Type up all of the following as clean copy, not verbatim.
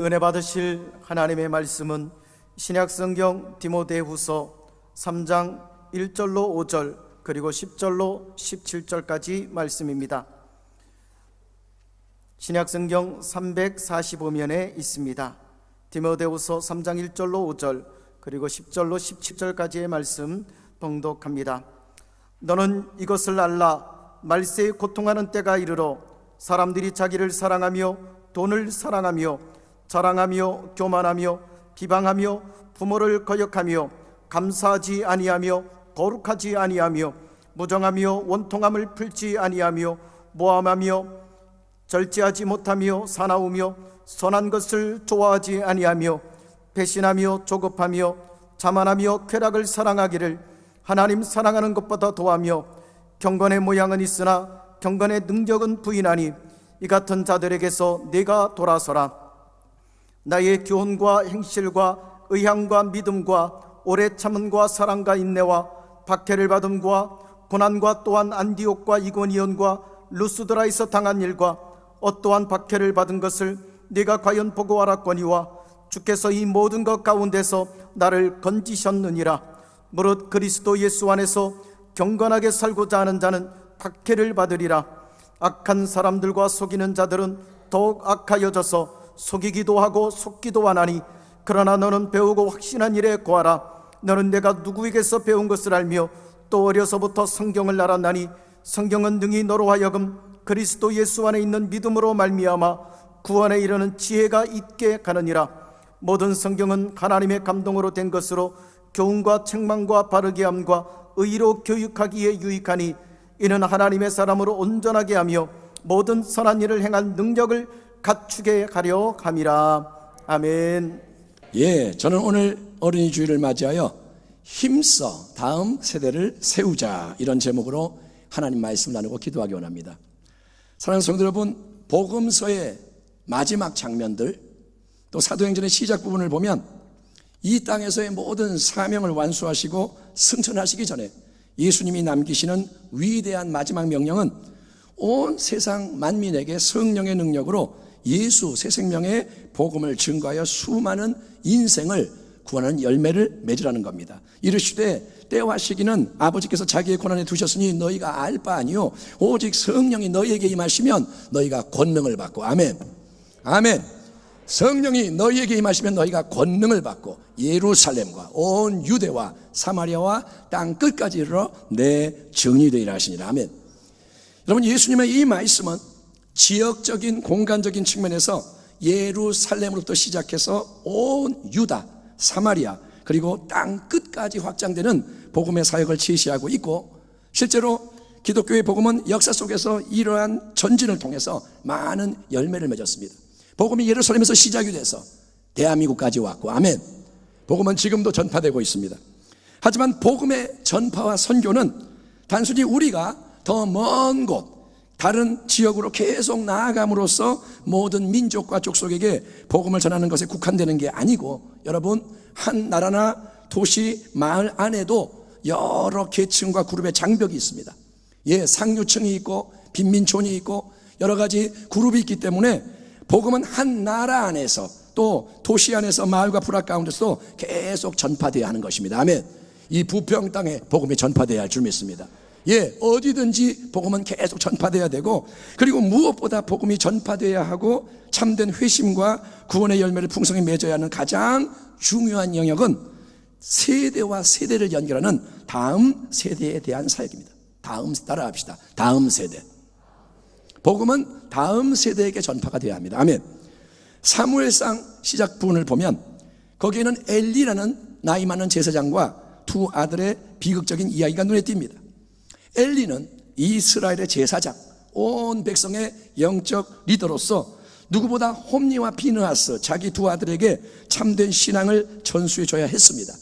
은혜 받으실 하나님의 말씀은 신약성경 디모데후서 3장 1절로 5절 그리고 10절로 17절까지 말씀입니다. 신약성경 345면에 있습니다. 디모데후서 3장 1절로 5절 그리고 10절로 17절까지의 말씀 봉독합니다. 너는 이것을 알라. 말세에 고통하는 때가 이르러 사람들이 자기를 사랑하며 돈을 사랑하며 자랑하며 교만하며 비방하며 부모를 거역하며 감사하지 아니하며 거룩하지 아니하며 무정하며 원통함을 풀지 아니하며 모함하며 절제하지 못하며 사나우며 선한 것을 좋아하지 아니하며 배신하며 조급하며 자만하며 쾌락을 사랑하기를 하나님 사랑하는 것보다 더하며 경건의 모양은 있으나 경건의 능력은 부인하니 이 같은 자들에게서 네가 돌아서라. 나의 교훈과 행실과 의향과 믿음과 오래 참음과 사랑과 인내와 박해를 받음과 고난과 또한 안디옥과 이고니온과 루스드라에서 당한 일과 어떠한 박해를 받은 것을 네가 과연 보고 알았거니와 주께서 이 모든 것 가운데서 나를 건지셨느니라. 무릇 그리스도 예수 안에서 경건하게 살고자 하는 자는 박해를 받으리라. 악한 사람들과 속이는 자들은 더욱 악하여져서 속이기도 하고 속기도 하나니 그러나 너는 배우고 확신한 일에 고하라. 너는 내가 누구에게서 배운 것을 알며 또 어려서부터 성경을 알았나니 성경은 능히 너로 하여금 그리스도 예수 안에 있는 믿음으로 말미암아 구원에 이르는 지혜가 있게 가느니라. 모든 성경은 하나님의 감동으로 된 것으로 교훈과 책망과 바르게 함과 의로 교육하기에 유익하니 이는 하나님의 사람으로 온전하게 하며 모든 선한 일을 행한 능력을 갖추게 하려 함이라. 아멘. 저는 오늘 어린이 주일을 맞이하여 힘써 다음 세대를 세우자, 이런 제목으로 하나님 말씀 나누고 기도하기 원합니다. 사랑하는 성도 여러분, 복음서의 마지막 장면들, 또 사도행전의 시작 부분을 보면 이 땅에서의 모든 사명을 완수하시고 승천하시기 전에 예수님이 남기시는 위대한 마지막 명령은 온 세상 만민에게 성령의 능력으로 예수 새 생명의 복음을 증거하여 수많은 인생을 구원하는 열매를 맺으라는 겁니다. 이르시되 때와 시기는 아버지께서 자기의 권한에 두셨으니 너희가 알 바 아니요 오직 성령이 너희에게 임하시면 너희가 권능을 받고. 아멘. 아멘. 성령이 너희에게 임하시면 너희가 권능을 받고 예루살렘과 온 유대와 사마리아와 땅 끝까지 이르러 내 증인이 되리라 하시니라. 아멘. 여러분, 예수님의 이 말씀은 지역적인 공간적인 측면에서 예루살렘으로부터 시작해서 온 유다, 사마리아 그리고 땅 끝까지 확장되는 복음의 사역을 제시하고 있고, 실제로 기독교의 복음은 역사 속에서 이러한 전진을 통해서 많은 열매를 맺었습니다. 복음이 예루살렘에서 시작이 돼서 대한민국까지 왔고, 아멘. 복음은 지금도 전파되고 있습니다. 하지만 복음의 전파와 선교는 단순히 우리가 더 먼 곳, 다른 지역으로 계속 나아감으로써 모든 민족과 족속에게 복음을 전하는 것에 국한되는 게 아니고, 여러분, 한 나라나 도시, 마을 안에도 여러 계층과 그룹의 장벽이 있습니다. 상류층이 있고 빈민촌이 있고 여러 가지 그룹이 있기 때문에 복음은 한 나라 안에서 또 도시 안에서 마을과 부락 가운데서도 계속 전파되어야 하는 것입니다. 아멘. 이 부평 땅에 복음이 전파되어야 할 줄 믿습니다. 어디든지 복음은 계속 전파되어야 되고, 그리고 무엇보다 복음이 전파되어야 하고 참된 회심과 구원의 열매를 풍성히 맺어야 하는 가장 중요한 영역은 세대와 세대를 연결하는 다음 세대에 대한 사역입니다. 따라합시다. 다음 세대. 복음은 다음 세대에게 전파가 되어야 합니다. 아멘. 사무엘상 시작 부분을 보면 거기에는 엘리라는 나이 많은 제사장과 두 아들의 비극적인 이야기가 눈에 띕니다. 엘리는 이스라엘의 제사장, 온 백성의 영적 리더로서 누구보다 홈니와 비느하스 자기 두 아들에게 참된 신앙을 전수해 줘야 했습니다.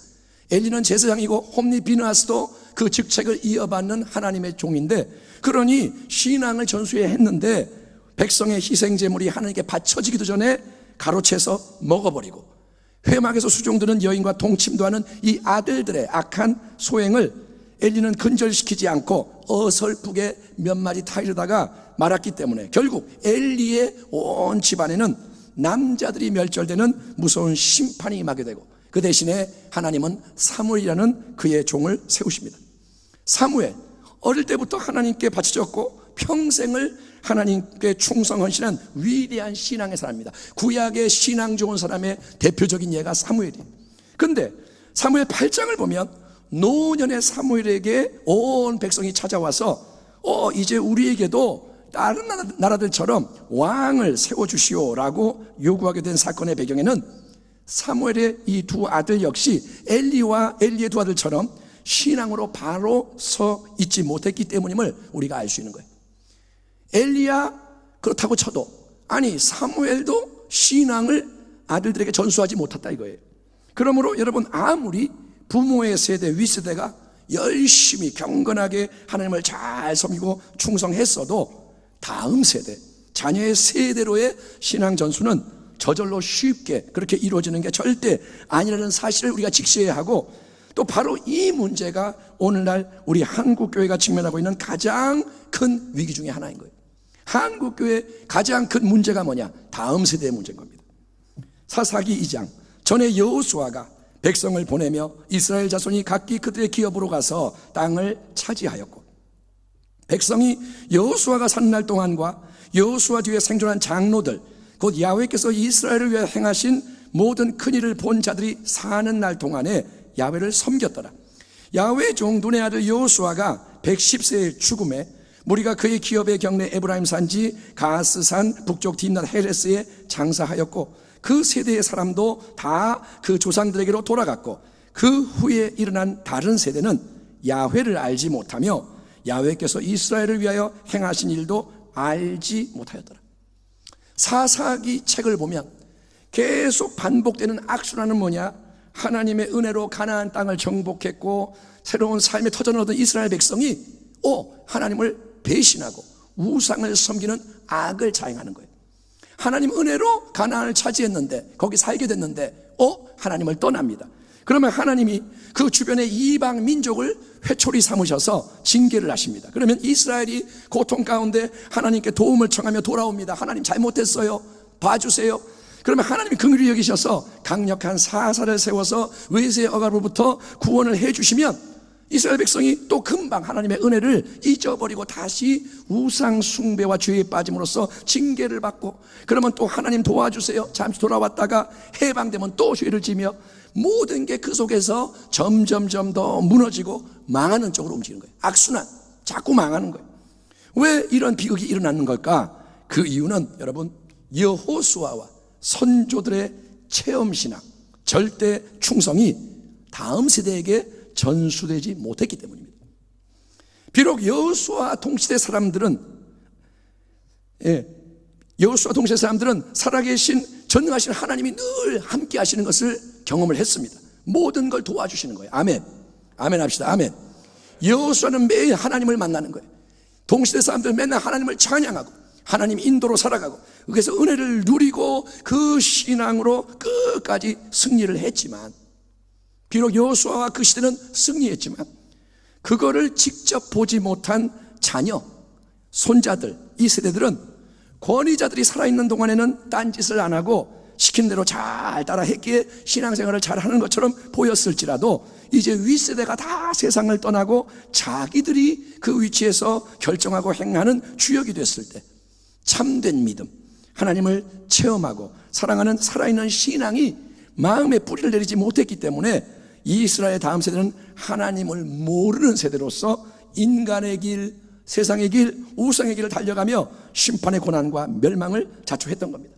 엘리는 제사장이고 홈니 비느하스도 그 직책을 이어받는 하나님의 종인데, 그러니 신앙을 전수해야 했는데 백성의 희생제물이 하나님께 바쳐지기도 전에 가로채서 먹어버리고 회막에서 수종드는 여인과 동침도 하는 이 아들들의 악한 소행을 엘리는 근절시키지 않고 어설프게 몇 마디 타이르다가 말았기 때문에 결국 엘리의 온 집안에는 남자들이 멸절되는 무서운 심판이 임하게 되고, 그 대신에 하나님은 사무엘이라는 그의 종을 세우십니다. 사무엘, 어릴 때부터 하나님께 바쳐졌고 평생을 하나님께 충성하시는 위대한 신앙의 사람입니다. 구약의 신앙 좋은 사람의 대표적인 예가 사무엘이에요. 그런데 사무엘 8장을 보면 노년의 사무엘에게 온 백성이 찾아와서 이제 우리에게도 다른 나라들처럼 왕을 세워주시오라고 요구하게 된 사건의 배경에는 사무엘의 이 두 아들 역시 엘리와 엘리의 두 아들처럼 신앙으로 바로 서 있지 못했기 때문임을 우리가 알 수 있는 거예요. 엘리야 그렇다고 쳐도, 아니 사무엘도 신앙을 아들들에게 전수하지 못했다 이거예요. 그러므로 여러분, 아무리 부모의 세대, 윗세대가 열심히 경건하게 하나님을 잘 섬기고 충성했어도 다음 세대, 자녀의 세대로의 신앙 전수는 저절로 쉽게 그렇게 이루어지는 게 절대 아니라는 사실을 우리가 직시해야 하고, 또 바로 이 문제가 오늘날 우리 한국교회가 직면하고 있는 가장 큰 위기 중에 하나인 거예요. 한국교회의 가장 큰 문제가 뭐냐? 다음 세대의 문제인 겁니다. 사사기 2장, 전에 여호수아가 백성을 보내며 이스라엘 자손이 각기 그들의 기업으로 가서 땅을 차지하였고, 백성이 여호수아가 사는 날 동안과 여호수아 뒤에 생존한 장로들, 곧 야훼께서 이스라엘을 위해 행하신 모든 큰일을 본 자들이 사는 날 동안에 야훼를 섬겼더라. 야훼의 종 눈의 아들 여호수아가 110세의 죽음에 무리가 그의 기업의 경내 에브라임 산지 가스산 북쪽 딥낫 헤레스에 장사하였고, 그 세대의 사람도 다 그 조상들에게로 돌아갔고, 그 후에 일어난 다른 세대는 야훼를 알지 못하며 야훼께서 이스라엘을 위하여 행하신 일도 알지 못하였더라. 사사기 책을 보면 계속 반복되는 악순환은 뭐냐? 하나님의 은혜로 가나안 땅을 정복했고 새로운 삶의 터전을 얻은 이스라엘 백성이 하나님을 배신하고 우상을 섬기는 악을 자행하는 거예요. 하나님 은혜로 가나안을 차지했는데, 거기 살게 됐는데 하나님을 떠납니다. 그러면 하나님이 그 주변의 이방 민족을 회초리 삼으셔서 징계를 하십니다. 그러면 이스라엘이 고통 가운데 하나님께 도움을 청하며 돌아옵니다. 하나님 잘못했어요, 봐주세요. 그러면 하나님이 긍휼히 여기셔서 강력한 사사를 세워서 외세의 억압으로부터 구원을 해주시면 이스라엘 백성이 또 금방 하나님의 은혜를 잊어버리고 다시 우상 숭배와 죄에 빠짐으로써 징계를 받고, 그러면 또 하나님 도와주세요, 잠시 돌아왔다가 해방되면 또 죄를 지며 모든 게 그 속에서 점점점 더 무너지고 망하는 쪽으로 움직이는 거예요. 악순환, 자꾸 망하는 거예요. 왜 이런 비극이 일어나는 걸까? 그 이유는 여러분, 여호수아와 선조들의 체험신앙, 절대 충성이 다음 세대에게 전수되지 못했기 때문입니다. 비록 여호수아 동시대 사람들은 살아계신 전능하신 하나님이 늘 함께 하시는 것을 경험을 했습니다. 모든 걸 도와주시는 거예요. 아멘. 아멘 합시다. 아멘. 여호수아는 매일 하나님을 만나는 거예요. 동시대 사람들은 맨날 하나님을 찬양하고 하나님 인도로 살아가고, 그래서 은혜를 누리고 그 신앙으로 끝까지 승리를 했지만, 비록 여호수아와 그 시대는 승리했지만 그거를 직접 보지 못한 자녀, 손자들, 이 세대들은 권위자들이 살아있는 동안에는 딴짓을 안 하고 시킨 대로 잘 따라 했기에 신앙생활을 잘하는 것처럼 보였을지라도, 이제 윗세대가 다 세상을 떠나고 자기들이 그 위치에서 결정하고 행하는 주역이 됐을 때 참된 믿음, 하나님을 체험하고 사랑하는 살아있는 신앙이 마음에 뿌리를 내리지 못했기 때문에 이스라엘 다음 세대는 하나님을 모르는 세대로서 인간의 길, 세상의 길, 우상의 길을 달려가며 심판의 고난과 멸망을 자초했던 겁니다.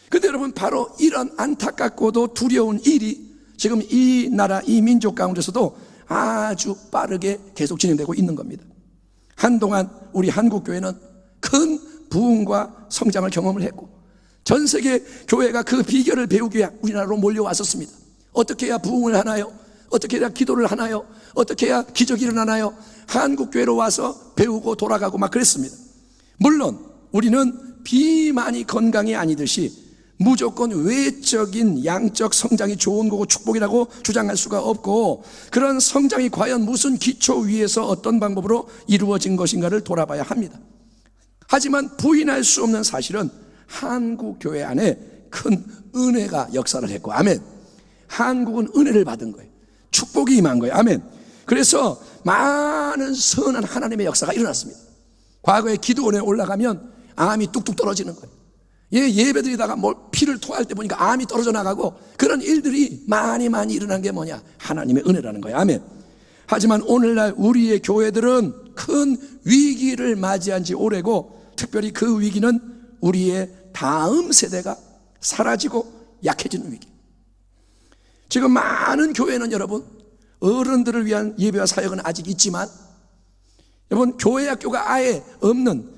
그런데 여러분, 바로 이런 안타깝고도 두려운 일이 지금 이 나라, 이 민족 가운데서도 아주 빠르게 계속 진행되고 있는 겁니다. 한동안 우리 한국교회는 큰 부흥과 성장을 경험을 했고, 전 세계 교회가 그 비결을 배우기 위해 우리나라로 몰려왔었습니다. 어떻게 해야 부흥을 하나요? 어떻게 해야 기도를 하나요? 어떻게 해야 기적이 일어나나요? 한국교회로 와서 배우고 돌아가고 막 그랬습니다. 물론 우리는 비만이 건강이 아니듯이 무조건 외적인 양적 성장이 좋은 거고 축복이라고 주장할 수가 없고, 그런 성장이 과연 무슨 기초 위에서 어떤 방법으로 이루어진 것인가를 돌아봐야 합니다. 하지만 부인할 수 없는 사실은 한국 교회 안에 큰 은혜가 역사를 했고, 아멘. 한국은 은혜를 받은 거예요. 축복이 임한 거예요. 아멘. 그래서 많은 선한 하나님의 역사가 일어났습니다. 과거에 기도원에 올라가면 암이 뚝뚝 떨어지는 거예요. 예배드리다가 피를 토할 때 보니까 암이 떨어져 나가고, 그런 일들이 많이 일어난 게 뭐냐? 하나님의 은혜라는 거예요. 아멘. 하지만 오늘날 우리의 교회들은 큰 위기를 맞이한 지 오래고, 특별히 그 위기는 우리의 다음 세대가 사라지고 약해지는 위기. 지금 많은 교회는 여러분, 어른들을 위한 예배와 사역은 아직 있지만, 여러분, 교회 학교가 아예 없는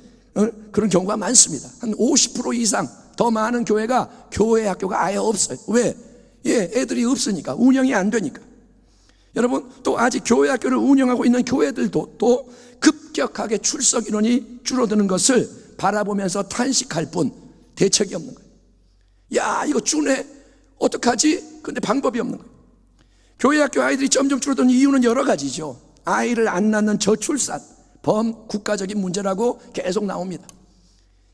그런 경우가 많습니다. 한 50% 이상 더 많은 교회가 교회 학교가 아예 없어요. 왜? 애들이 없으니까, 운영이 안 되니까. 여러분, 또 아직 교회 학교를 운영하고 있는 교회들도 또 급격하게 출석 인원이 줄어드는 것을 바라보면서 탄식할 뿐 대책이 없는 거예요. 야, 이거 주네, 어떡하지? 근데 방법이 없는 거예요. 교회 학교 아이들이 점점 줄어드는 이유는 여러 가지죠. 아이를 안 낳는 저출산, 범국가적인 문제라고 계속 나옵니다.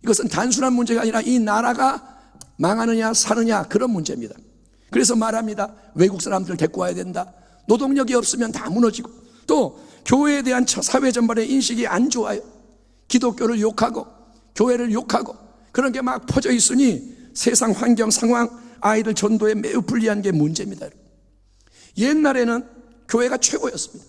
이것은 단순한 문제가 아니라 이 나라가 망하느냐 사느냐 그런 문제입니다. 그래서 말합니다. 외국 사람들 데리고 와야 된다. 노동력이 없으면 다 무너지고, 또 교회에 대한 사회 전반의 인식이 안 좋아요. 기독교를 욕하고 교회를 욕하고 그런 게 막 퍼져 있으니 세상 환경 상황, 아이들 전도에 매우 불리한 게 문제입니다. 옛날에는 교회가 최고였습니다.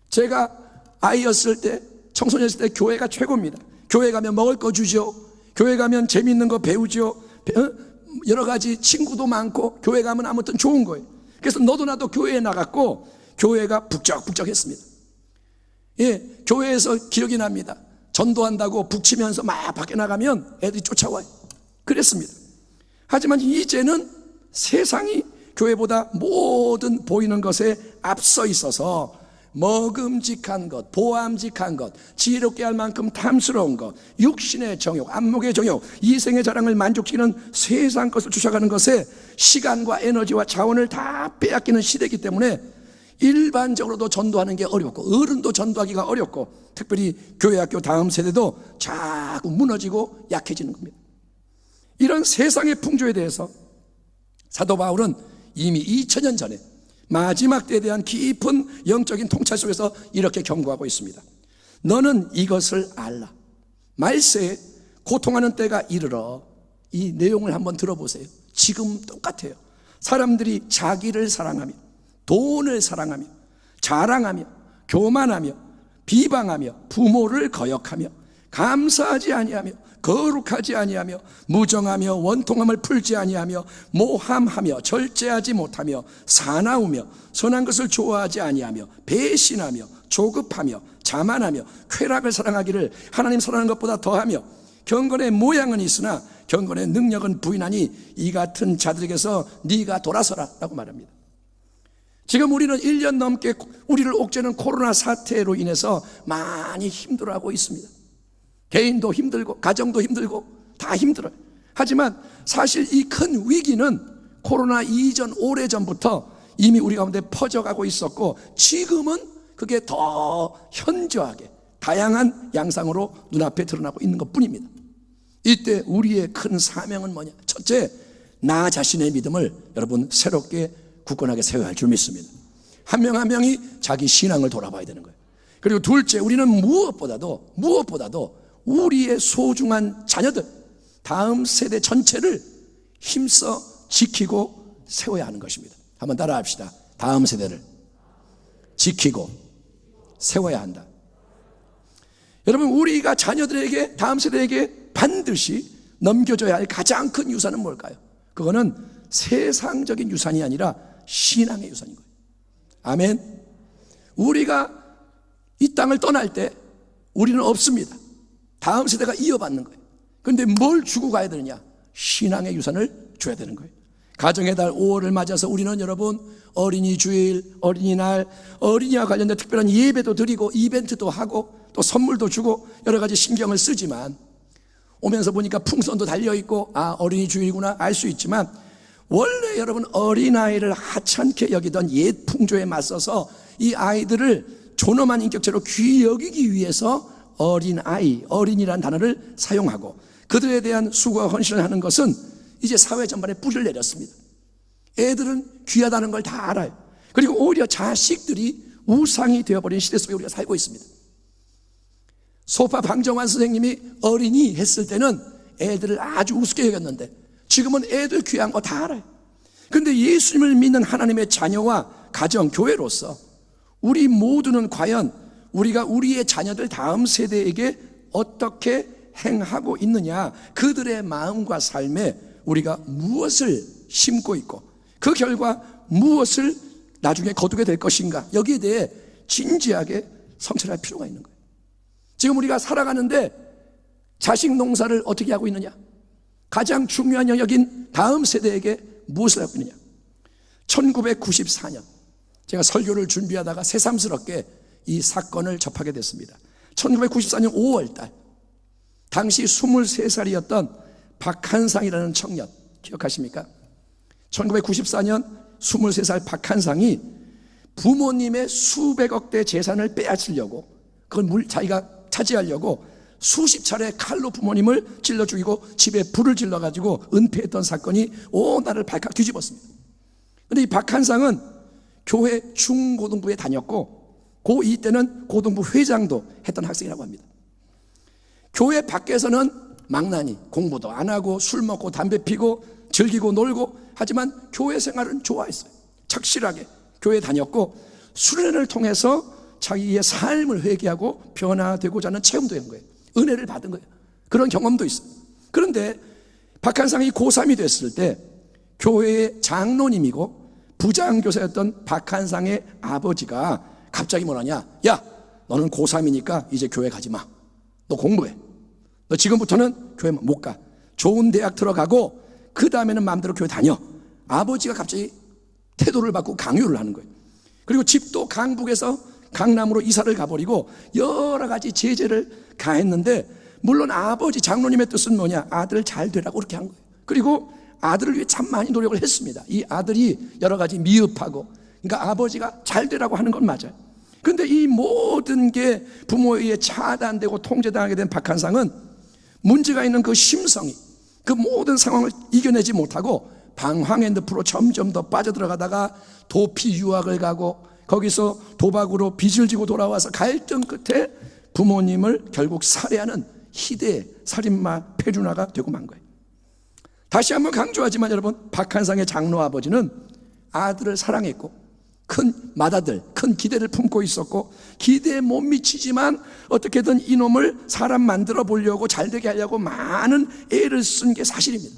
제가 아이였을 때, 청소년이었을 때 교회가 최고입니다. 교회 가면 먹을 거 주죠. 교회 가면 재미있는 거 배우죠. 여러 가지 친구도 많고, 교회 가면 아무튼 좋은 거예요. 그래서 너도 나도 교회에 나갔고, 교회가 북적북적했습니다. 교회에서 기억이 납니다. 전도한다고 북치면서 막 밖에 나가면 애들이 쫓아와요. 그랬습니다. 하지만 이제는 세상이 교회보다 모든 보이는 것에 앞서 있어서 먹음직한 것, 보암직한 것, 지혜롭게 할 만큼 탐스러운 것, 육신의 정욕, 안목의 정욕, 이생의 자랑을 만족시키는 세상 것을 쫓아가는 것에 시간과 에너지와 자원을 다 빼앗기는 시대이기 때문에 일반적으로도 전도하는 게 어렵고, 어른도 전도하기가 어렵고, 특별히 교회학교 다음 세대도 자꾸 무너지고 약해지는 겁니다. 이런 세상의 풍조에 대해서 사도 바울은 이미 2000년 전에 마지막 때에 대한 깊은 영적인 통찰 속에서 이렇게 경고하고 있습니다. 너는 이것을 알라. 말세에 고통하는 때가 이르러. 이 내용을 한번 들어보세요. 지금 똑같아요. 사람들이 자기를 사랑하며, 돈을 사랑하며, 자랑하며, 교만하며, 비방하며, 부모를 거역하며, 감사하지 아니하며, 거룩하지 아니하며, 무정하며, 원통함을 풀지 아니하며, 모함하며, 절제하지 못하며, 사나우며, 선한 것을 좋아하지 아니하며, 배신하며, 조급하며, 자만하며, 쾌락을 사랑하기를 하나님 사랑하는 것보다 더하며, 경건의 모양은 있으나 경건의 능력은 부인하니 이 같은 자들에게서 네가 돌아서라 라고 말합니다. 지금 우리는 1년 넘게 우리를 옥죄는 코로나 사태로 인해서 많이 힘들어하고 있습니다. 개인도 힘들고 가정도 힘들고 다 힘들어요. 하지만 사실 이 큰 위기는 코로나 이전 오래전부터 이미 우리 가운데 퍼져가고 있었고, 지금은 그게 더 현저하게 다양한 양상으로 눈앞에 드러나고 있는 것뿐입니다. 이때 우리의 큰 사명은 뭐냐? 첫째, 나 자신의 믿음을 여러분 새롭게 굳건하게 세워야 할 줄 믿습니다. 한 명 한 명이 자기 신앙을 돌아봐야 되는 거예요. 그리고 둘째, 우리는 무엇보다도 우리의 소중한 자녀들, 다음 세대 전체를 힘써 지키고 세워야 하는 것입니다. 한번 따라 합시다. 다음 세대를 지키고 세워야 한다. 여러분, 우리가 자녀들에게, 다음 세대에게 반드시 넘겨줘야 할 가장 큰 유산은 뭘까요? 그거는 세상적인 유산이 아니라 신앙의 유산인 거예요. 아멘. 우리가 이 땅을 떠날 때 우리는 없습니다. 다음 세대가 이어받는 거예요. 그런데 뭘 주고 가야 되느냐? 신앙의 유산을 줘야 되는 거예요. 가정의 달 5월을 맞아서 우리는 여러분 어린이 주일, 어린이날, 어린이와 관련된 특별한 예배도 드리고 이벤트도 하고 또 선물도 주고 여러 가지 신경을 쓰지만, 오면서 보니까 풍선도 달려있고 어린이 주일이구나 알 수 있지만, 원래 여러분 어린아이를 하찮게 여기던 옛 풍조에 맞서서 이 아이들을 존엄한 인격체로 귀히 여기기 위해서 어린아이, 어린이라는 단어를 사용하고 그들에 대한 수고와 헌신을 하는 것은 이제 사회 전반에 뿌리를 내렸습니다. 애들은 귀하다는 걸 다 알아요. 그리고 오히려 자식들이 우상이 되어버린 시대 속에 우리가 살고 있습니다. 소파 방정환 선생님이 어린이 했을 때는 애들을 아주 우습게 여겼는데 지금은 애들 귀한 거 다 알아요. 그런데 예수님을 믿는 하나님의 자녀와 가정, 교회로서 우리 모두는 과연 우리가 우리의 자녀들 다음 세대에게 어떻게 행하고 있느냐, 그들의 마음과 삶에 우리가 무엇을 심고 있고 그 결과 무엇을 나중에 거두게 될 것인가, 여기에 대해 진지하게 성찰할 필요가 있는 거예요. 지금 우리가 살아가는데 자식 농사를 어떻게 하고 있느냐, 가장 중요한 영역인 다음 세대에게 무엇을 하고 있느냐. 1994년 제가 설교를 준비하다가 새삼스럽게 이 사건을 접하게 됐습니다. 1994년 5월달 당시 23살이었던 박한상이라는 청년 기억하십니까? 1994년 23살 박한상이 부모님의 수백억대 재산을 빼앗으려고, 그걸 자기가 차지하려고 수십 차례 칼로 부모님을 찔러 죽이고 집에 불을 질러가지고 은폐했던 사건이 온 나라를 발칵 뒤집었습니다. 그런데 이 박한상은 교회 중고등부에 다녔고 고2 때는 고등부 회장도 했던 학생이라고 합니다. 교회 밖에서는 망나니, 공부도 안 하고 술 먹고 담배 피고 즐기고 놀고, 하지만 교회 생활은 좋아했어요. 착실하게 교회 다녔고 수련회를 통해서 자기의 삶을 회개하고 변화되고자 하는 체험도 한 거예요. 은혜를 받은 거예요. 그런 경험도 있어요. 그런데 박한상이 고3이 됐을 때 교회의 장로님이고 부장교사였던 박한상의 아버지가 갑자기 뭐라냐, 야 너는 고3이니까 이제 교회 가지 마, 너 공부해, 너 지금부터는 교회 못 가, 좋은 대학 들어가고 그 다음에는 마음대로 교회 다녀. 아버지가 갑자기 태도를 바꾸고 강요를 하는 거예요. 그리고 집도 강북에서 강남으로 이사를 가버리고 여러 가지 제재를 가했는데, 물론 아버지 장로님의 뜻은 뭐냐, 아들 잘 되라고 그렇게 한 거예요. 그리고 아들을 위해 참 많이 노력을 했습니다. 이 아들이 여러 가지 미흡하고, 그러니까 아버지가 잘 되라고 하는 건 맞아요. 그런데 이 모든 게 부모에 의해 차단되고 통제당하게 된 박한상은 문제가 있는 그 심성이, 그 모든 상황을 이겨내지 못하고 방황의 늪으로 점점 더 빠져들어가다가 도피 유학을 가고 거기서 도박으로 빚을 지고 돌아와서 갈등 끝에 부모님을 결국 살해하는 희대의 살인마 페류나가 되고 만 거예요. 다시 한번 강조하지만 여러분, 박한상의 장로 아버지는 아들을 사랑했고 큰 맏아들, 큰 기대를 품고 있었고 기대에 못 미치지만 어떻게든 이놈을 사람 만들어 보려고 잘되게 하려고 많은 애를 쓴 게 사실입니다.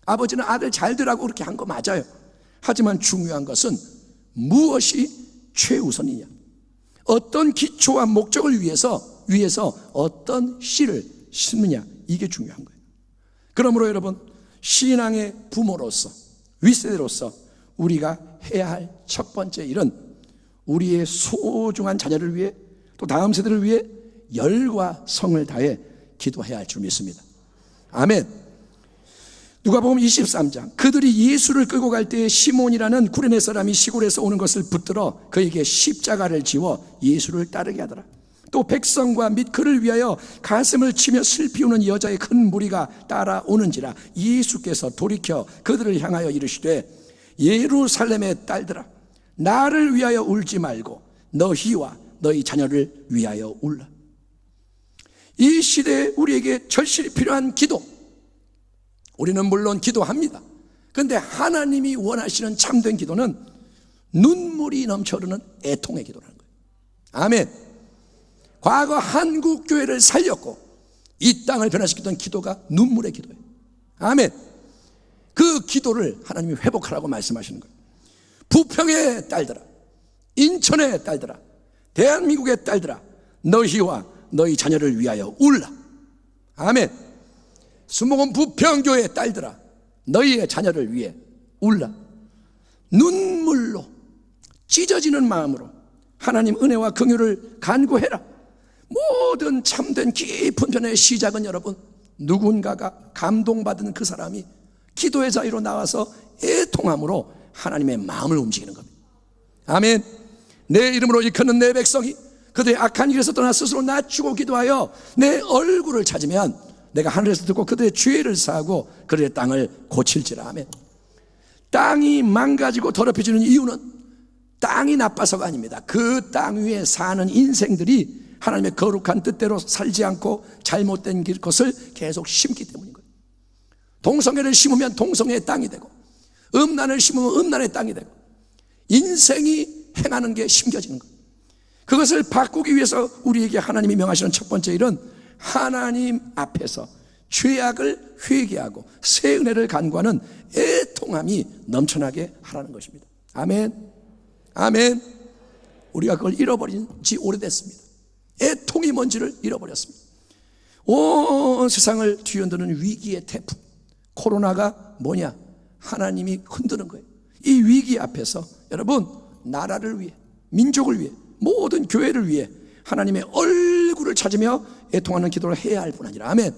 아버지는 아들 잘 되라고 그렇게 한 거 맞아요. 하지만 중요한 것은 무엇이 최우선이냐, 어떤 기초와 목적을 위해서 어떤 씨를 심느냐, 이게 중요한 거예요. 그러므로 여러분, 신앙의 부모로서, 윗세대로서 우리가 해야 할 첫 번째 일은 우리의 소중한 자녀를 위해, 또 다음 세대를 위해 열과 성을 다해 기도해야 할 줄 믿습니다. 아멘. 누가복음 23장, 그들이 예수를 끌고 갈 때에 시몬이라는 구레네 사람이 시골에서 오는 것을 붙들어 그에게 십자가를 지워 예수를 따르게 하더라. 또 백성과 및 그를 위하여 가슴을 치며 슬피 우는 여자의 큰 무리가 따라오는지라. 예수께서 돌이켜 그들을 향하여 이르시되, 예루살렘의 딸들아, 나를 위하여 울지 말고 너희와 너희 자녀를 위하여 울라. 이 시대에 우리에게 절실히 필요한 기도, 우리는 물론 기도합니다. 그런데 하나님이 원하시는 참된 기도는 눈물이 넘쳐흐르는 애통의 기도라는 거예요. 아멘. 과거 한국 교회를 살렸고 이 땅을 변화시켰던 기도가 눈물의 기도예요. 아멘. 그 기도를 하나님이 회복하라고 말씀하시는 거예요. 부평의 딸들아, 인천의 딸들아, 대한민국의 딸들아, 너희와 너희 자녀를 위하여 울라. 아멘. 수목원 부평교의 딸들아, 너희의 자녀를 위해 울라. 눈물로 찢어지는 마음으로 하나님 은혜와 긍휼을 간구해라. 모든 참된 깊은 변화의 시작은 여러분, 누군가가 감동받은 그 사람이 기도의 자리로 나와서 애통함으로 하나님의 마음을 움직이는 겁니다. 아멘. 내 이름으로 일컫는 내 백성이 그들의 악한 길에서 떠나 스스로 낮추고 기도하여 내 얼굴을 찾으면 내가 하늘에서 듣고 그들의 죄를 사하고 그들의 땅을 고칠지라. 아멘. 땅이 망가지고 더럽혀지는 이유는 땅이 나빠서가 아닙니다. 그 땅 위에 사는 인생들이 하나님의 거룩한 뜻대로 살지 않고 잘못된 것을 계속 심기 때문인 거예요. 동성애를 심으면 동성애의 땅이 되고, 음란을 심으면 음란의 땅이 되고, 인생이 행하는 게 심겨지는 거예요. 그것을 바꾸기 위해서 우리에게 하나님이 명하시는 첫 번째 일은 하나님 앞에서 죄악을 회개하고 새 은혜를 간구하는 애통함이 넘쳐나게 하라는 것입니다. 아멘. 아멘. 우리가 그걸 잃어버린 지 오래됐습니다. 애통이 뭔지를 잃어버렸습니다. 온 세상을 뒤흔드는 위기의 태풍, 코로나가 뭐냐? 하나님이 흔드는 거예요. 이 위기 앞에서 여러분, 나라를 위해, 민족을 위해, 모든 교회를 위해 하나님의 얼굴을 찾으며 애통하는 기도를 해야 할 뿐 아니라, 아멘.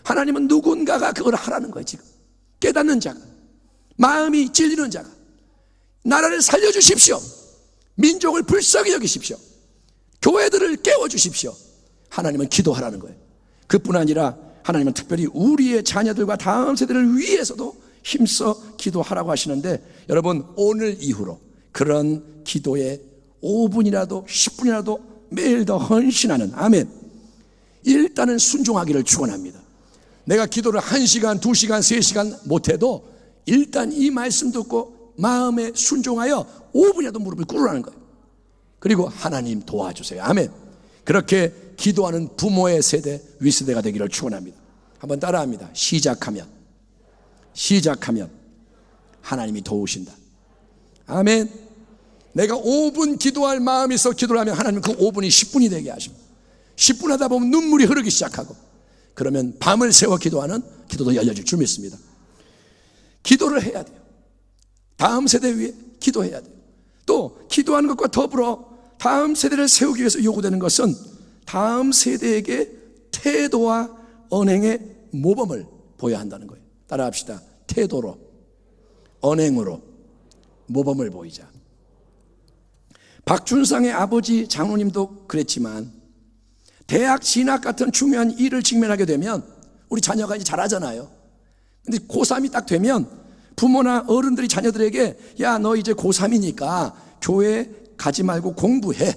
하나님은 누군가가 그걸 하라는 거예요. 지금 깨닫는 자가, 마음이 찔리는 자가 나라를 살려주십시오. 민족을 불쌍히 여기십시오. 교회들을 깨워주십시오. 하나님은 기도하라는 거예요. 그뿐 아니라 하나님은 특별히 우리의 자녀들과 다음 세대를 위해서도 힘써 기도하라고 하시는데, 여러분, 오늘 이후로 그런 기도에 5분이라도 10분이라도 매일 더 헌신하는, 아멘, 일단은 순종하기를 축원합니다. 내가 기도를 1시간, 2시간, 3시간 못해도 일단 이 말씀 듣고 마음에 순종하여 5분이라도 무릎을 꿇으라는 거예요. 그리고 하나님 도와주세요. 아멘. 그렇게 기도하는 부모의 세대, 윗세대가 되기를 축원합니다. 한번 따라합니다. 시작하면 하나님이 도우신다. 아멘. 내가 5분 기도할 마음이 있어 기도를 하면 하나님은 그 5분이 10분이 되게 하십니다. 10분 하다 보면 눈물이 흐르기 시작하고, 그러면 밤을 새워 기도하는 기도도 열려줄 줄 믿습니다. 기도를 해야 돼요. 다음 세대 위해 기도해야 돼요. 또 기도하는 것과 더불어 다음 세대를 세우기 위해서 요구되는 것은 다음 세대에게 태도와 언행의 모범을 보여야 한다는 거예요. 따라합시다. 태도로, 언행으로 모범을 보이자. 박준상의 아버지 장로님도 그랬지만, 대학 진학 같은 중요한 일을 직면하게 되면 우리 자녀가 이제 잘하잖아요. 근데 고3이 딱 되면 부모나 어른들이 자녀들에게, 야, 너 이제 고3이니까 교회 가지 말고 공부해.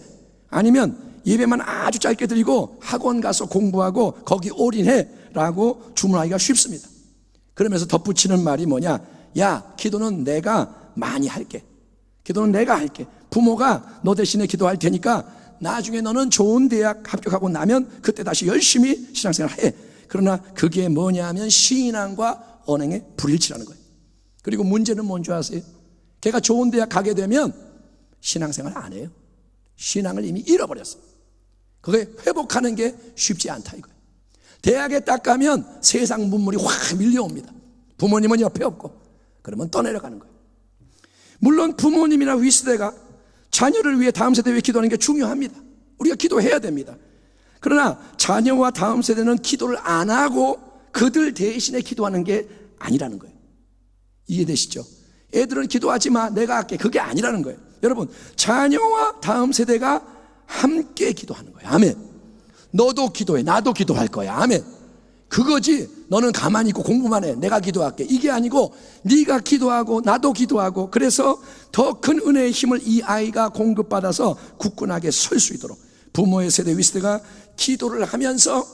아니면 예배만 아주 짧게 드리고 학원 가서 공부하고 거기 올인해 라고 주문하기가 쉽습니다. 그러면서 덧붙이는 말이 뭐냐? 야, 기도는 내가 많이 할게. 기도는 내가 할게. 부모가 너 대신에 기도할 테니까 나중에 너는 좋은 대학 합격하고 나면 그때 다시 열심히 신앙생활 해. 그러나 그게 뭐냐 하면 신앙과 언행의 불일치라는 거예요. 그리고 문제는 뭔지 아세요? 걔가 좋은 대학 가게 되면 신앙생활 안 해요. 신앙을 이미 잃어버렸어. 그게 회복하는 게 쉽지 않다 이거예요. 대학에 딱 가면 세상 문물이 확 밀려옵니다. 부모님은 옆에 없고, 그러면 떠내려가는 거예요. 물론 부모님이나 윗세대가 자녀를 위해 다음 세대 위해 기도하는 게 중요합니다. 우리가 기도해야 됩니다. 그러나 자녀와 다음 세대는 기도를 안 하고 그들 대신에 기도하는 게 아니라는 거예요. 이해되시죠? 애들은 기도하지 마, 내가 할게. 그게 아니라는 거예요. 여러분, 자녀와 다음 세대가 함께 기도하는 거예요. 아멘. 너도 기도해, 나도 기도할 거야. 아멘. 그거지. 너는 가만히 있고 공부만 해, 내가 기도할게. 이게 아니고 네가 기도하고 나도 기도하고, 그래서 더 큰 은혜의 힘을 이 아이가 공급받아서 굳건하게 설 수 있도록 부모의 세대, 윗세대가 기도를 하면서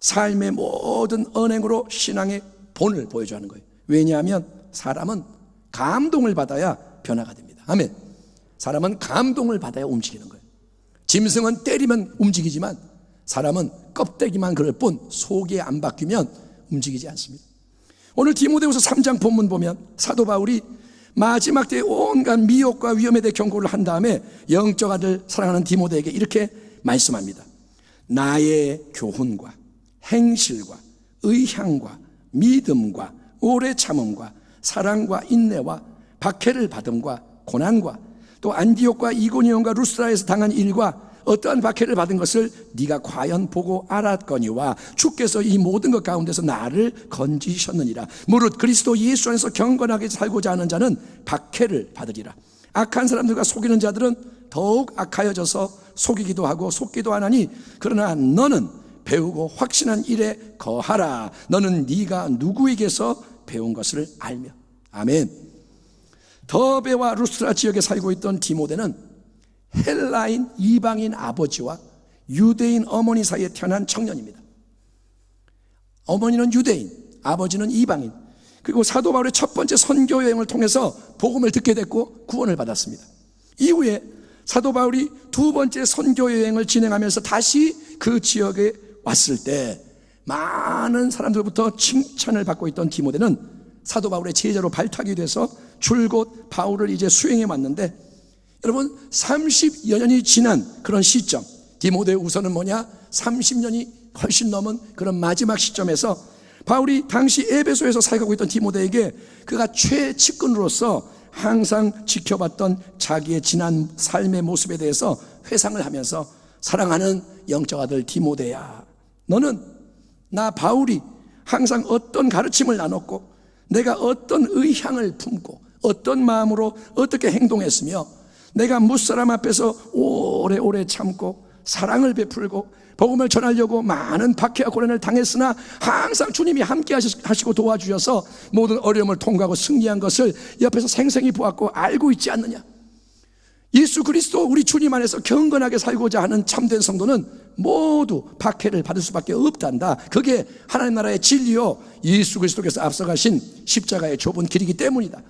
삶의 모든 언행으로 신앙의 본을 보여줘야 하는 거예요. 왜냐하면 사람은 감동을 받아야 변화가 됩니다. 아멘. 사람은 감동을 받아야 움직이는 거예요. 짐승은 때리면 움직이지만 사람은 껍데기만 그럴 뿐 속이 안 바뀌면 움직이지 않습니다. 오늘 디모데후서 3장 본문 보면 사도 바울이 마지막 때의 온갖 미혹과 위험에 대해 경고를 한 다음에 영적 아들 사랑하는 디모데에게 이렇게 말씀합니다. 나의 교훈과 행실과 의향과 믿음과 오래 참음과 사랑과 인내와 박해를 받음과 고난과 또 안디옥과 이고니온과 루스드라에서 당한 일과 어떠한 박해를 받은 것을 네가 과연 보고 알았거니와 주께서 이 모든 것 가운데서 나를 건지셨느니라. 무릇 그리스도 예수 안에서 경건하게 살고자 하는 자는 박해를 받으리라. 악한 사람들과 속이는 자들은 더욱 악하여져서 속이기도 하고 속기도 하나니, 그러나 너는 배우고 확신한 일에 거하라. 너는 네가 누구에게서 배운 것을 알며. 아멘. 더베와 루스트라 지역에 살고 있던 디모데는 헬라인 이방인 아버지와 유대인 어머니 사이에 태어난 청년입니다. 어머니는 유대인, 아버지는 이방인. 그리고 사도 바울의 첫 번째 선교 여행을 통해서 복음을 듣게 됐고 구원을 받았습니다. 이후에 사도 바울이 두 번째 선교 여행을 진행하면서 다시 그 지역에 왔을 때 많은 사람들부터 칭찬을 받고 있던 디모데는 사도 바울의 제자로 발탁이 돼서 줄곧 바울을 이제 수행해 왔는데, 여러분 30여 년이 지난 그런 시점, 디모데 우선은 뭐냐? 30년이 훨씬 넘은 그런 마지막 시점에서 바울이 당시 에베소에서 사역하고 있던 디모데에게 그가 최측근으로서 항상 지켜봤던 자기의 지난 삶의 모습에 대해서 회상을 하면서, 사랑하는 영적 아들 디모데야, 너는 나 바울이 항상 어떤 가르침을 나눴고 내가 어떤 의향을 품고 어떤 마음으로 어떻게 행동했으며 내가 무사람 앞에서 오래오래 참고 사랑을 베풀고 복음을 전하려고 많은 박해와 고난을 당했으나 항상 주님이 함께 하시고 도와주셔서 모든 어려움을 통과하고 승리한 것을 옆에서 생생히 보았고 알고 있지 않느냐? 예수 그리스도 우리 주님 안에서 경건하게 살고자 하는 참된 성도는 모두 박해를 받을 수밖에 없단다. 그게 하나님 나라의 진리요 예수 그리스도께서 앞서가신 십자가의 좁은 길이기 때문이다.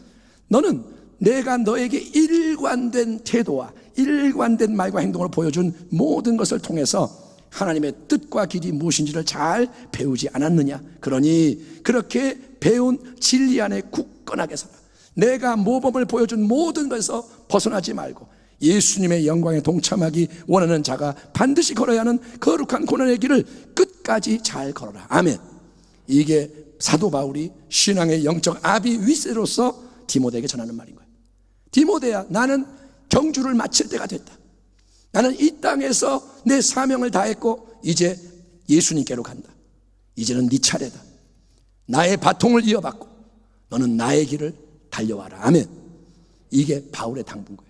너는 내가 너에게 일관된 태도와 일관된 말과 행동을 보여준 모든 것을 통해서 하나님의 뜻과 길이 무엇인지를 잘 배우지 않았느냐? 그러니 그렇게 배운 진리 안에 굳건하게 살아. 내가 모범을 보여준 모든 것에서 벗어나지 말고 예수님의 영광에 동참하기 원하는 자가 반드시 걸어야 하는 거룩한 고난의 길을 끝까지 잘 걸어라. 아멘. 이게 사도 바울이 신앙의 영적 아비 윗세로서 디모데에게 전하는 말인 거예요. 디모데야, 나는 경주를 마칠 때가 됐다. 나는 이 땅에서 내 사명을 다했고 이제 예수님께로 간다. 이제는 네 차례다. 나의 바통을 이어받고 너는 나의 길을 달려와라. 아멘. 이게 바울의 당부인 거예요.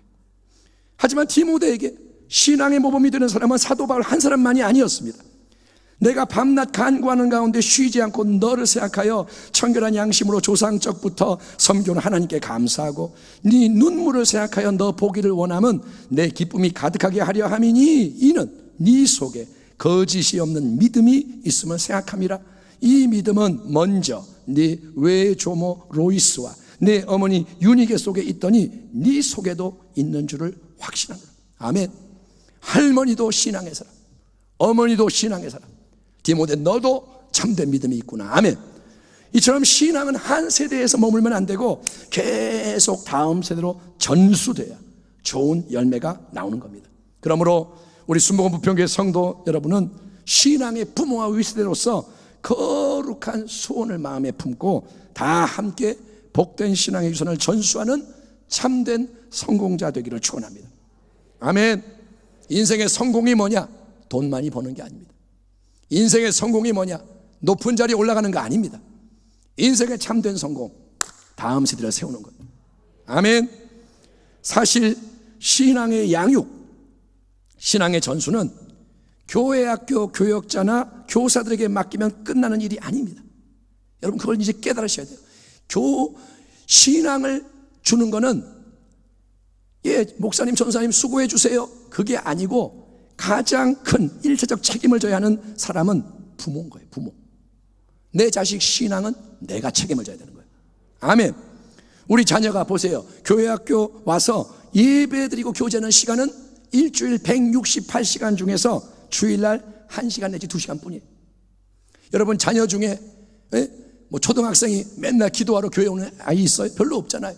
하지만 디모데에게 신앙의 모범이 되는 사람은 사도 바울 한 사람만이 아니었습니다. 내가 밤낮 간구하는 가운데 쉬지 않고 너를 생각하여 청결한 양심으로 조상적부터 섬겨온 하나님께 감사하고 네 눈물을 생각하여 너 보기를 원함은 내 기쁨이 가득하게 하려 함이니 이는 네 속에 거짓이 없는 믿음이 있음을 생각함이라. 이 믿음은 먼저 네 외조모 로이스와 내 어머니 유니게 속에 있더니 네 속에도 있는 줄을 확신하노라. 아멘. 할머니도 신앙의 사람, 어머니도 신앙의 사람, 디모데 너도 참된 믿음이 있구나. 아멘. 이처럼 신앙은 한 세대에서 머물면 안 되고 계속 다음 세대로 전수돼야 좋은 열매가 나오는 겁니다. 그러므로 우리 순복음 부평교회 성도 여러분은 신앙의 부모와 윗세대로서 거룩한 소원을 마음에 품고 다 함께 복된 신앙의 유산을 전수하는 참된 성공자 되기를 축원합니다. 아멘. 인생의 성공이 뭐냐? 돈 많이 버는 게 아닙니다. 인생의 성공이 뭐냐? 높은 자리에 올라가는 거 아닙니다. 인생의 참된 성공, 다음 세대를 세우는 것. 아멘. 사실 신앙의 양육, 신앙의 전수는 교회 학교 교역자나 교사들에게 맡기면 끝나는 일이 아닙니다. 여러분 그걸 이제 깨달으셔야 돼요. 신앙을 주는 거는 목사님 전사님 수고해 주세요, 그게 아니고 가장 큰 일차적 책임을 져야 하는 사람은 부모인 거예요. 부모. 내 자식 신앙은 내가 책임을 져야 되는 거예요. 아멘. 우리 자녀가 보세요. 교회 학교 와서 예배드리고 교제하는 시간은 일주일 168시간 중에서 주일날 1시간 내지 2시간 뿐이에요. 여러분 자녀 중에 초등학생이 맨날 기도하러 교회 오는 아이 있어요? 별로 없잖아요.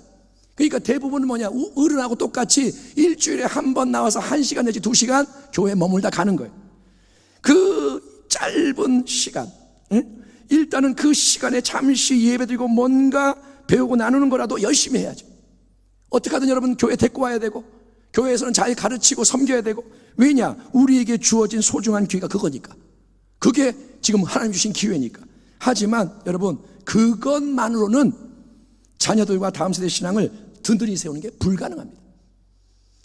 그러니까 대부분은 뭐냐? 어른하고 똑같이 일주일에 한 번 나와서 1시간 내지 2시간 교회에 머물다 가는 거예요. 그 짧은 시간, 일단은 그 시간에 잠시 예배드리고 뭔가 배우고 나누는 거라도 열심히 해야죠. 어떻게 하든 여러분 교회 데리고 와야 되고 교회에서는 잘 가르치고 섬겨야 되고. 왜냐? 우리에게 주어진 소중한 기회가 그거니까. 그게 지금 하나님 주신 기회니까. 하지만 여러분 그것만으로는 자녀들과 다음 세대 신앙을 든든히 세우는 게 불가능합니다.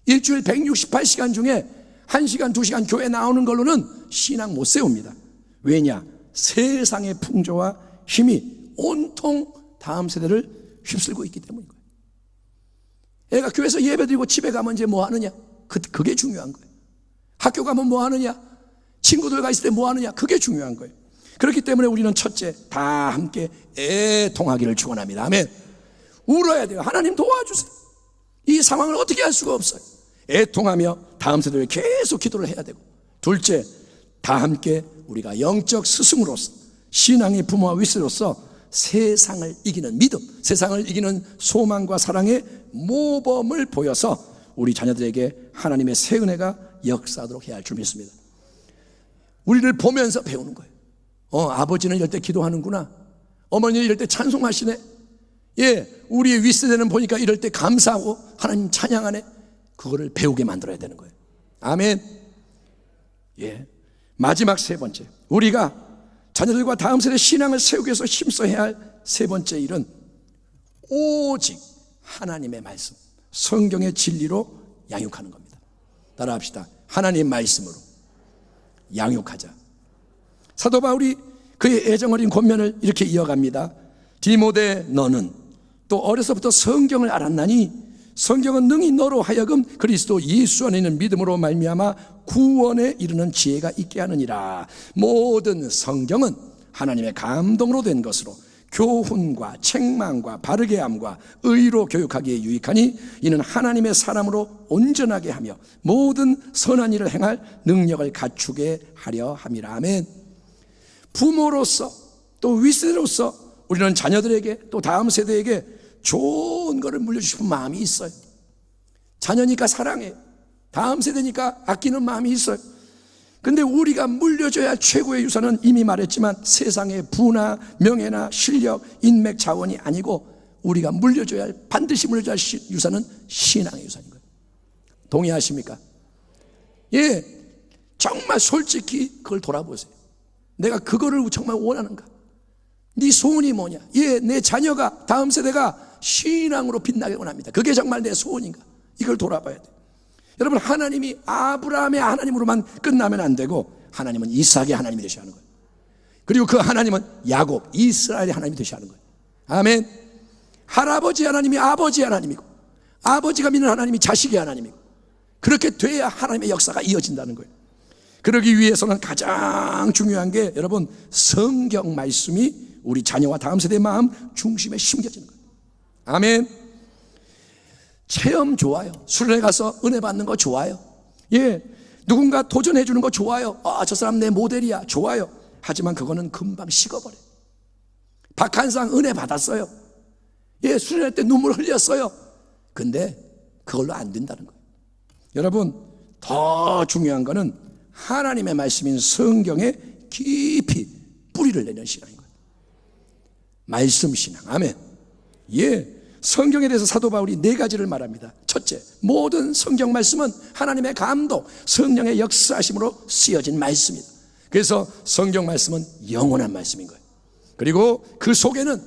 일주일 168시간 중에 1시간 2시간 교회 나오는 걸로는 신앙 못 세웁니다. 왜냐? 세상의 풍조와 힘이 온통 다음 세대를 휩쓸고 있기 때문인 거예요. 애가 교회에서 예배드리고 집에 가면 이제 뭐 하느냐? 그게 중요한 거예요. 학교 가면 뭐 하느냐? 친구들과 있을 때 뭐 하느냐? 그게 중요한 거예요. 그렇기 때문에 우리는 첫째, 다 함께 애통하기를 축원합니다. 아멘. 울어야 돼요. 하나님 도와주세요. 이 상황을 어떻게 할 수가 없어요. 애통하며 다음 세대를 계속 기도를 해야 되고, 둘째, 다 함께 우리가 영적 스승으로서, 신앙의 부모와 윗세로서 세상을 이기는 믿음, 세상을 이기는 소망과 사랑의 모범을 보여서 우리 자녀들에게 하나님의 새 은혜가 역사하도록 해야 할 줄 믿습니다. 우리를 보면서 배우는 거예요. 아버지는 이럴 때 기도하는구나. 어머니는 이럴 때 찬송하시네. 예, 우리 윗세대는 보니까 이럴 때 감사하고 하나님 찬양하네. 그거를 배우게 만들어야 되는 거예요. 아멘. 예, 마지막 세 번째, 우리가 자녀들과 다음 세대 신앙을 세우기 위해서 힘써야 할 세 번째 일은 오직 하나님의 말씀, 성경의 진리로 양육하는 겁니다. 따라합시다. 하나님의 말씀으로 양육하자. 사도 바울이 그의 애정어린 권면을 이렇게 이어갑니다. 디모데, 너는 또 어려서부터 성경을 알았나니 성경은 능히 너로 하여금 그리스도 예수 안에 있는 믿음으로 말미암아 구원에 이르는 지혜가 있게 하느니라. 모든 성경은 하나님의 감동으로 된 것으로 교훈과 책망과 바르게 함과 의로 교육하기에 유익하니 이는 하나님의 사람으로 온전하게 하며 모든 선한 일을 행할 능력을 갖추게 하려 함이라. 아멘. 부모로서 또 윗세대로서 우리는 자녀들에게 또 다음 세대에게 좋은 것을 물려주시는 마음이 있어요. 자녀니까 사랑해, 다음 세대니까 아끼는 마음이 있어요. 근데 우리가 물려줘야 할 최고의 유산은 이미 말했지만 세상의 부나 명예나 실력, 인맥, 자원이 아니고 우리가 물려줘야 할, 반드시 물려줘야 할 유산은 신앙의 유산인 거예요. 동의하십니까? 예, 정말 솔직히 그걸 돌아보세요. 내가 그거를 정말 원하는가? 네 소원이 뭐냐? 예, 내 자녀가, 다음 세대가 신앙으로 빛나게 원합니다. 그게 정말 내 소원인가? 이걸 돌아봐야 돼요. 여러분, 하나님이 아브라함의 하나님으로만 끝나면 안 되고 하나님은 이삭의 하나님이 되셔야 하는 거예요. 그리고 그 하나님은 야곱, 이스라엘의 하나님이 되셔야 하는 거예요. 아멘. 할아버지 하나님이 아버지 하나님이고 아버지가 믿는 하나님이 자식의 하나님이고 그렇게 돼야 하나님의 역사가 이어진다는 거예요. 그러기 위해서는 가장 중요한 게 여러분, 성경 말씀이 우리 자녀와 다음 세대의 마음 중심에 심겨지는 거예요. 아멘. 체험 좋아요. 수련회 가서 은혜 받는 거 좋아요. 예, 누군가 도전해 주는 거 좋아요. 저 사람 내 모델이야. 좋아요. 하지만 그거는 금방 식어버려요. 박한상 은혜 받았어요. 예, 수련회 때 눈물 흘렸어요. 근데 그걸로 안 된다는 거예요. 여러분, 더 중요한 거는 하나님의 말씀인 성경에 깊이 뿌리를 내는 신앙인 거예요. 말씀 신앙. 아멘. 예, 성경에 대해서 사도 바울이 네 가지를 말합니다. 첫째, 모든 성경 말씀은 하나님의 감동, 성령의 역사하심으로 쓰여진 말씀이다. 그래서 성경 말씀은 영원한 말씀인 거예요. 그리고 그 속에는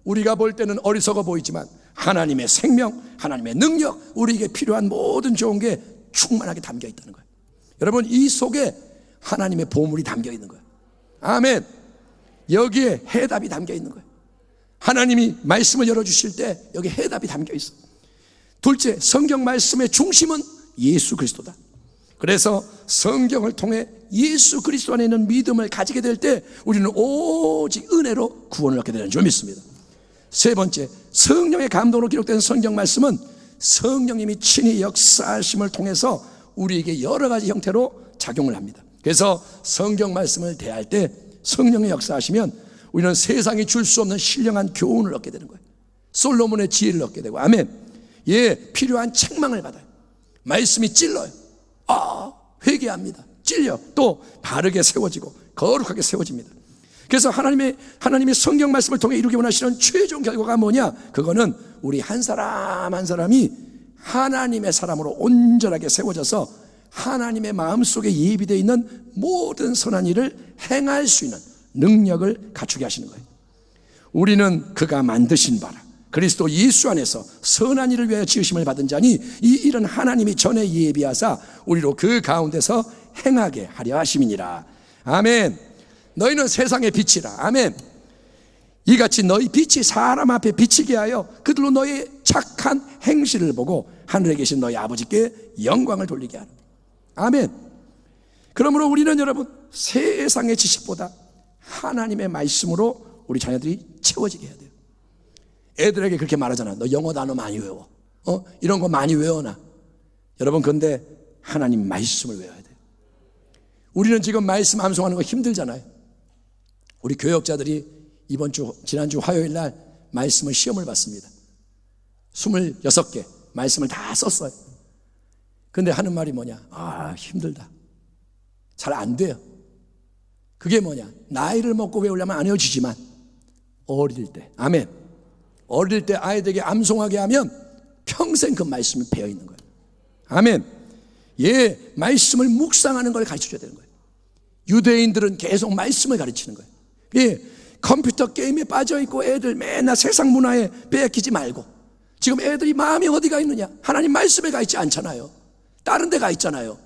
우리가 볼 때는 어리석어 보이지만 하나님의 생명, 하나님의 능력, 우리에게 필요한 모든 좋은 게 충만하게 담겨 있다는 거예요. 여러분, 이 속에 하나님의 보물이 담겨 있는 거예요. 아멘. 여기에 해답이 담겨 있는 거예요. 하나님이 말씀을 열어주실 때 여기 해답이 담겨 있어. 둘째, 성경 말씀의 중심은 예수 그리스도다. 그래서 성경을 통해 예수 그리스도 안에 있는 믿음을 가지게 될 때 우리는 오직 은혜로 구원을 얻게 되는 줄 믿습니다. 세 번째, 성령의 감동으로 기록된 성경 말씀은 성령님이 친히 역사하심을 통해서 우리에게 여러 가지 형태로 작용을 합니다. 그래서 성경 말씀을 대할 때 성령의 역사하시면 우리는 세상이 줄 수 없는 신령한 교훈을 얻게 되는 거예요. 솔로몬의 지혜를 얻게 되고, 아멘. 예, 필요한 책망을 받아요. 말씀이 찔러요. 회개합니다. 찔려. 또 바르게 세워지고 거룩하게 세워집니다. 그래서 하나님의 성경 말씀을 통해 이루기 원하시는 최종 결과가 뭐냐? 그거는 우리 한 사람 한 사람이 하나님의 사람으로 온전하게 세워져서 하나님의 마음속에 예비되어 있는 모든 선한 일을 행할 수 있는 능력을 갖추게 하시는 거예요. 우리는 그가 만드신 바라 그리스도 예수 안에서 선한 일을 위하여 지으심을 받은 자니 이 일은 하나님이 전에 예비하사 우리로 그 가운데서 행하게 하려 하심이니라. 아멘. 너희는 세상의 빛이라. 아멘. 이같이 너희 빛이 사람 앞에 비치게 하여 그들로 너희 착한 행실을 보고 하늘에 계신 너희 아버지께 영광을 돌리게 하라. 아멘. 그러므로 우리는 여러분 세상의 지식보다 하나님의 말씀으로 우리 자녀들이 채워지게 해야 돼요. 애들에게 그렇게 말하잖아. 너 영어 단어 많이 외워. 이런 거 많이 외워놔. 여러분 근데 하나님 말씀을 외워야 돼요. 우리는 지금 말씀 암송하는 거 힘들잖아요. 우리 교역자들이 지난주 화요일 날 말씀을 시험을 봤습니다. 26개 말씀을 다 썼어요. 근데 하는 말이 뭐냐? 힘들다. 잘 안 돼요. 그게 뭐냐? 나이를 먹고 외우려면 안 외워지지만 어릴 때, 아멘. 어릴 때 아이들에게 암송하게 하면 평생 그 말씀이 배어 있는 거예요. 아멘. 말씀을 묵상하는 걸 가르쳐줘야 되는 거예요. 유대인들은 계속 말씀을 가르치는 거예요. 컴퓨터 게임에 빠져있고 애들 맨날 세상 문화에 빼앗기지 말고, 지금 애들이 마음이 어디가 있느냐? 하나님 말씀에 가 있지 않잖아요. 다른 데 가 있잖아요.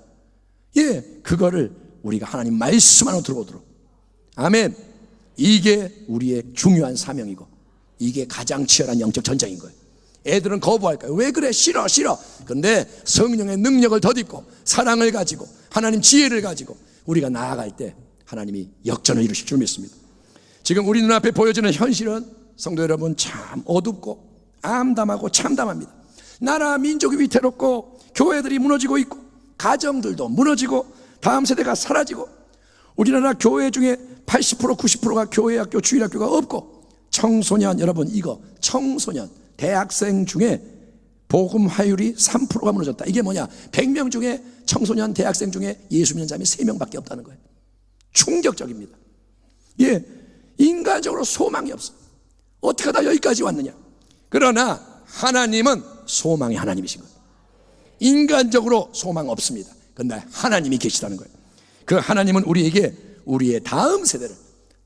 그거를 우리가 하나님 말씀 안으로 들어오도록, 아멘. 이게 우리의 중요한 사명이고 이게 가장 치열한 영적 전쟁인 거예요. 애들은 거부할 거예요. 왜 그래? 싫어. 그런데 성령의 능력을 덧입고 사랑을 가지고 하나님 지혜를 가지고 우리가 나아갈 때 하나님이 역전을 이루실 줄 믿습니다. 지금 우리 눈앞에 보여지는 현실은 성도 여러분 참 어둡고 암담하고 참담합니다. 나라 민족이 위태롭고 교회들이 무너지고 있고 가정들도 무너지고 다음 세대가 사라지고 우리나라 교회 중에 80% 90%가 교회학교 주일학교가 없고 청소년, 여러분 이거 청소년 대학생 중에 복음 화율이 3%가 무너졌다. 이게 뭐냐? 100명 중에 청소년 대학생 중에 예수 믿는 사람이 3명밖에 없다는 거예요. 충격적입니다. 인간적으로 소망이 없어. 어떻게 하다 여기까지 왔느냐? 그러나 하나님은 소망의 하나님이신 거예요. 인간적으로 소망 없습니다. 그런데 하나님이 계시다는 거예요. 그 하나님은 우리에게 우리의 다음 세대를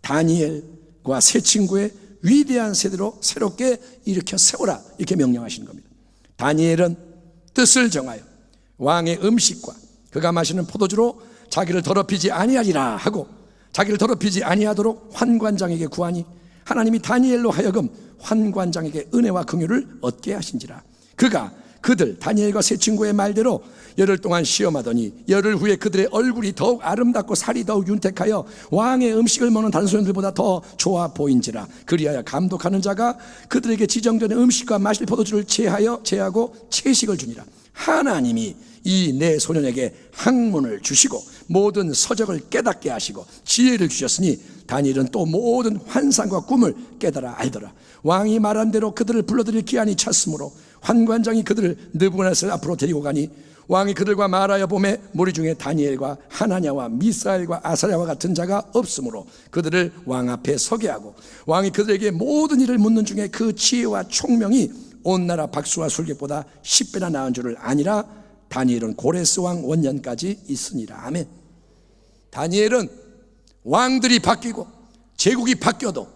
다니엘과 세 친구의 위대한 세대로 새롭게 일으켜 세우라, 이렇게 명령하시는 겁니다. 다니엘은 뜻을 정하여 왕의 음식과 그가 마시는 포도주로 자기를 더럽히지 아니하리라 하고 자기를 더럽히지 아니하도록 환관장에게 구하니 하나님이 다니엘로 하여금 환관장에게 은혜와 긍휼을 얻게 하신지라. 그가 그들 다니엘과 세 친구의 말대로 열흘 동안 시험하더니 열흘 후에 그들의 얼굴이 더욱 아름답고 살이 더욱 윤택하여 왕의 음식을 먹는 다른 소년들보다 더 좋아 보인지라. 그리하여 감독하는 자가 그들에게 지정된 음식과 마실 포도주를 제하고 채식을 주니라. 하나님이 이 네 소년에게 학문을 주시고 모든 서적을 깨닫게 하시고 지혜를 주셨으니 다니엘은 또 모든 환상과 꿈을 깨달아 알더라. 왕이 말한 대로 그들을 불러들일 기한이 찼으므로 환관장이 그들을 느부갓네살 앞으로 데리고 가니 왕이 그들과 말하여 보매 무리 중에 다니엘과 하나냐와 미사엘과 아사랴와 같은 자가 없으므로 그들을 왕 앞에 서게 하고 왕이 그들에게 모든 일을 묻는 중에 그 지혜와 총명이 온 나라 박수와 술객보다 10배나 나은 줄을 아니라 다니엘은 고레스 왕 원년까지 있으니라. 아멘. 다니엘은 왕들이 바뀌고 제국이 바뀌어도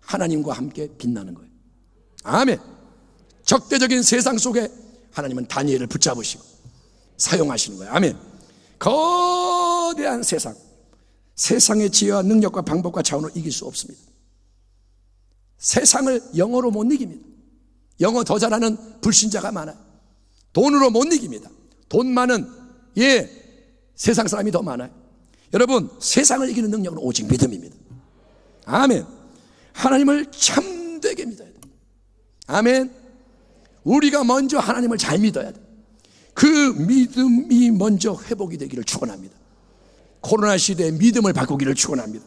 하나님과 함께 빛나는 거예요. 아멘. 적대적인 세상 속에 하나님은 다니엘을 붙잡으시고 사용하시는 거예요. 아멘. 거대한 세상의 지혜와 능력과 방법과 자원으로 이길 수 없습니다. 세상을 영어로 못 이깁니다. 영어 더 잘하는 불신자가 많아요. 돈으로 못 이깁니다. 돈 많은 세상 사람이 더 많아요. 여러분, 세상을 이기는 능력은 오직 믿음입니다. 아멘. 하나님을 참되게 믿어야 돼요. 아멘. 우리가 먼저 하나님을 잘 믿어야 돼요. 그 믿음이 먼저 회복이 되기를 축원합니다. 코로나 시대에 믿음을 바꾸기를 축원합니다.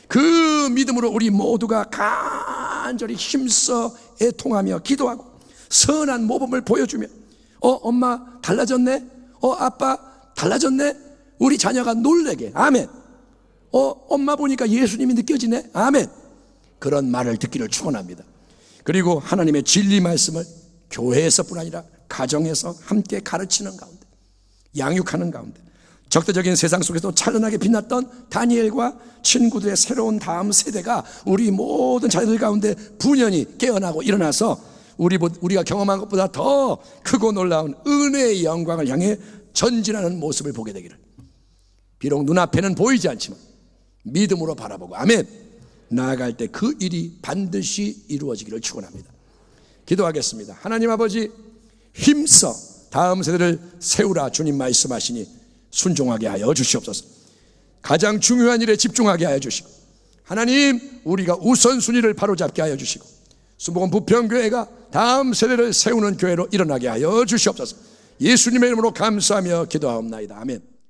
그 믿음으로 우리 모두가 간절히 힘써 애통하며 기도하고 선한 모범을 보여주며 엄마 달라졌네? 아빠 달라졌네? 우리 자녀가 놀래게. 아멘. 엄마 보니까 예수님이 느껴지네? 아멘. 그런 말을 듣기를 축원합니다. 그리고 하나님의 진리 말씀을 교회에서뿐 아니라 가정에서 함께 가르치는 가운데, 양육하는 가운데 적대적인 세상 속에서 찬란하게 빛났던 다니엘과 친구들의 새로운 다음 세대가 우리 모든 자녀들 가운데 분연히 깨어나고 일어나서 우리가 경험한 것보다 더 크고 놀라운 은혜의 영광을 향해 전진하는 모습을 보게 되기를. 비록 눈앞에는 보이지 않지만 믿음으로 바라보고 아멘 나아갈 때 그 일이 반드시 이루어지기를 축원합니다. 기도하겠습니다. 하나님 아버지, 힘써 다음 세대를 세우라 주님 말씀하시니 순종하게 하여 주시옵소서. 가장 중요한 일에 집중하게 하여 주시고, 하나님 우리가 우선순위를 바로잡게 하여 주시고, 순복음 부평교회가 다음 세대를 세우는 교회로 일어나게 하여 주시옵소서. 예수님의 이름으로 감사하며 기도하옵나이다. 아멘.